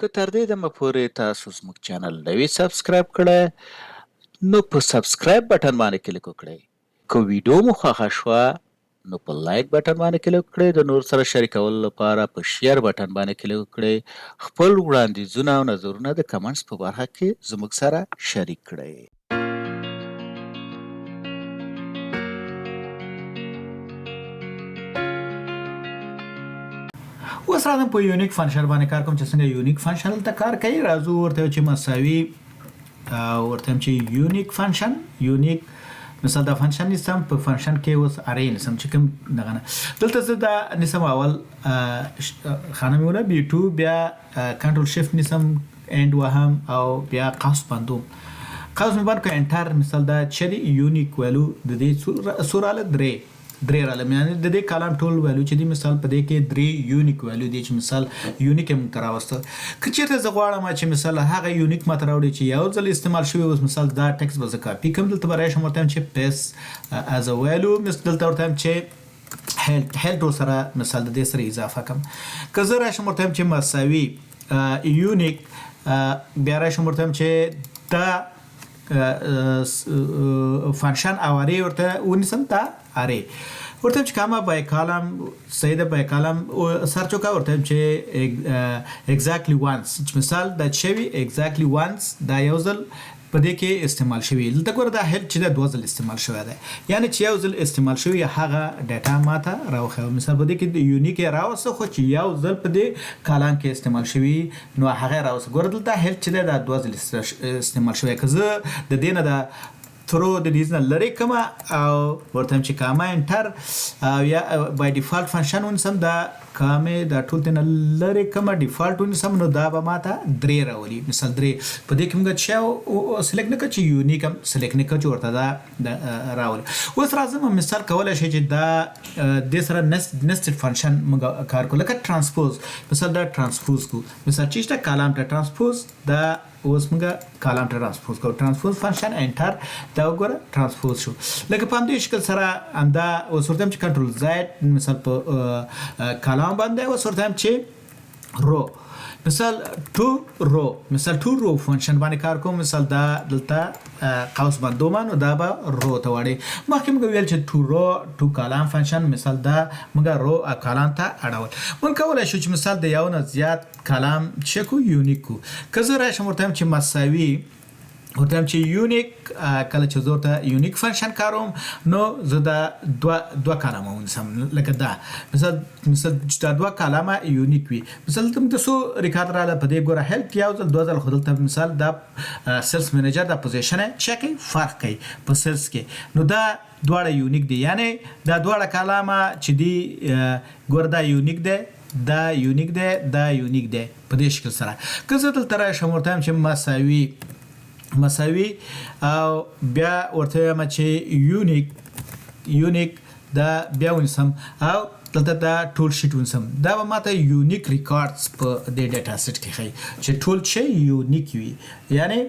که تر دې دمه پورې تاسو زموږ چینل نه وي سبسکرایب کړی نو په سبسکرایب بټن باندې کلیک وکړئ. که ویډیو مو خوښه شوه نو په لایک بټن باندې کلیک وکړئ. د نور سره شریکولو لپاره په شیر بټن باندې کلیک وکړئ. خپل وړاندیزونه او نظرونه د کمنټس په برخه کې زموږ سره شریک کړئ. اوس راځم په یونیک فنکشن باندې کار کوم چې څنګه یونیک فنکشن ته کار کوي. راځو ورته چې مساوي ورته چې یونیک فنکشن یونیک مثلا دا فنکشن نیستم په فنکشن کې اوس اری نیستم چې کوم دغه نه دلته زه دا نیستم اول خانه میونه بی 2 بیا کنټرول شیفت نیستم اند وهم او بیا قوس بندوم قوس می باندې انټر مثلا دا چې یونیک ویلو د دې سوراله درې رااله یعنی د دې کالم ټول ویلو چې دی مثال په دې کې درې یونیک ویلو دی چې مثال یونیک هم تراوسته که چیرته زه غواړم چې مثال هغه یونیک ماته راوړي چې یو ځل استعمال شوی اوس مثال دا ټکس به زه کاپي کوم دلته به راشم ورته چې پیس از ا ویلو مثل دلته ورته چې هلډ سره مثال د دې سره اضافه کوم که زه راشم ورته چې مساوي یونیک بیا راشم ورته چې دا فنکشن او اری ورته ونیسم تا اری ورته چې کاما بای کالم سیده بای کالم سرچ وکړه ورته چې exactly once مثال دا شوی exactly once دا یو ځل په دې کې استعمال شوی دلته ګوره دا هیل چې دا دوه ځل استعمال شوی دی یعنی چې یو ځل استعمال شوی هغه ډاټا ماته راوخه مثال په دې کې یونیک راوسه خو چې یو ځل په دې کالم کې استعمال شوی نو هغه راوسه ګوره دلته هیل چې دا دوه ځل استعمال شوی که زه د دې نه دا ثرو د دې نه لری کما او ورته چې کاما انټر یا بای ډیفالت فنکشن ونسم دا کامه دا ټول نه لری کما ډیفالت ونسم نو دا به ماته درې راولي مثال درې په دې کې موږ چې سلیکټ نه کړ چې یونیک هم سلیکټ نه کړ چې ورته دا راولي. اوس راځم مثال کولای شي چې دا د سره نستډ فنکشن موږ کار کوو لکه ترانسپوز مثال دا ترانسپوز کو مثال چې دا کالم ته ترانسپوز دا اوس موږ کالم ترانسپوز کوو ترانسپوز فنکشن انټر دا وګوره ترانسپوز شو لکه په همدې شکل سره همدا اوس ورته چې کنټرول زد مثال په کالم باندې اوس ورته چې رو مثال تو رو فنکشن باندې کار کوم مثال دا دلته قوس بندوم نو دا به رو ته وړي مخکې موږ ویل چې تو کالم فنکشن مثال دا موږ رو کالم ته اړول مونږ کولای شو چې مثال د یو نه زیات کالم چکو یونیک کو که زه راشم ورته چې مساوي ورته چې یونیک کله چې زه ته یونیک فنکشن کاروم نو زه دا دوه کلمه ونسم لکه دا مثال دا دوه کلمه یونیک وي مثال تم تاسو ریکارډ رااله په دې ګوره هیلپ یو ځل دوه ځل خدلته مثال دا سیلز منیجر دا پوزیشن چک فرق کوي په سیلز کې نو دا دواړه یونیک دي یعنی دا دواړه کلمه چې دی ګوره دا یونیک ده دا یونیک ده په دې شکل سره که زه دلته راشم ورته چې مساوي او بیا ورته چې یونیک دا بیا ونسم او دلته دا ټول شیټ ونسم دا به ماته یونیک ریکارډز په دې ډاټا سیټ کې ښیي چې ټول شی یونیک وي یعنی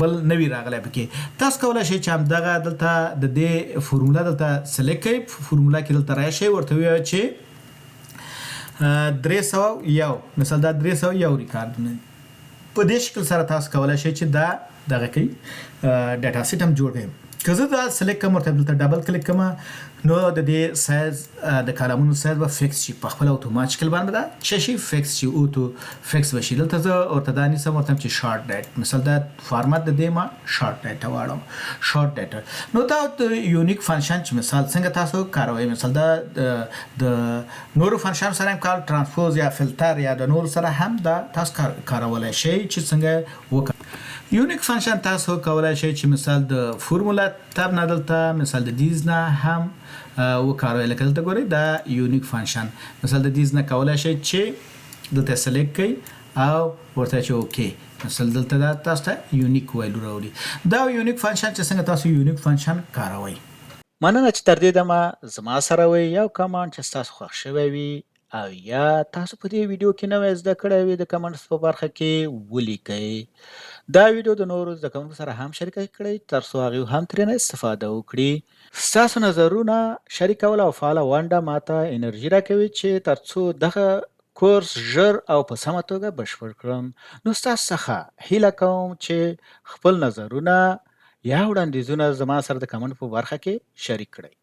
بل نوی راغلی پکې تاسو کولای شئ چې همدغه دلته د دې فورمولا دلته سلیکټ کړئ فورمولا کې دلته راشئ ورته وایئ چې 301 مثلا دا 301 ریکارډ په دې شکل سره تاسو کولای شئ چې دا دغه کوي ډاټا سیټ هم جوړ کړئ که زه دا سلیکټ کوم ورته دلته ډبل کلیک کوم نو د دې سایز د کالمونو سایز به فکس شي په خپل اتوماتیکل باندې دا شي فکس شي اوتو فکس بشي دلته زه ورته دا نیسم ورته چې شارټ ډیټ مثلا دا فارمټ د دې ما شارټ ډیټ واړم شارټ ډیټ نو دا یونیک فنکشن چې مثال څنګه تاسو کاروئ مثلا دا د نورو فنکشن سره هم کار ترانسپوز یا فلټر یا د نور سره هم دا تاسو کارولای شئ چې څنګه وکړئ یونیک فنکشن تاسو کولای شئ چې مثال د فورمولا تاب نه دلته مثال د دیز نه هم وکاروئ لکه دلته ګورئ دا یونیک فنکشن مثال د دیز نه کولای شئ چې دلته سلیکټ کړئ او ورته چې اوکې مثال دلته دا تاسو ته یونیک ویلو راوړي دا یونیک فنکشن چې څنګه تاسو یونیک فنکشن کاروئ. مننه چې تر دې دمه زما سره وئ یو کمنټ چې تاسو خوښ شوی وي او یا تاسو په دې ویډیو کې نوې زده کړې وي د کمنټس په برخه کې ولیکئ. دا ویډیو د نورو زده کوونکو سره هم شریک کړئ ترڅو هغوی هم ترې استفاده وکړي. ستاسو نظرونه شریکول او فعاله ونډه ماته انرژي راکوي چې ترڅو دغه کورس ژر او په سمه توګه بشپړ کړم. نو ستاسو څخه هیله کوم چې خپل نظرونه یا وړاندیزونه زما سره د کمنټ په برخه کې شریک کړئ.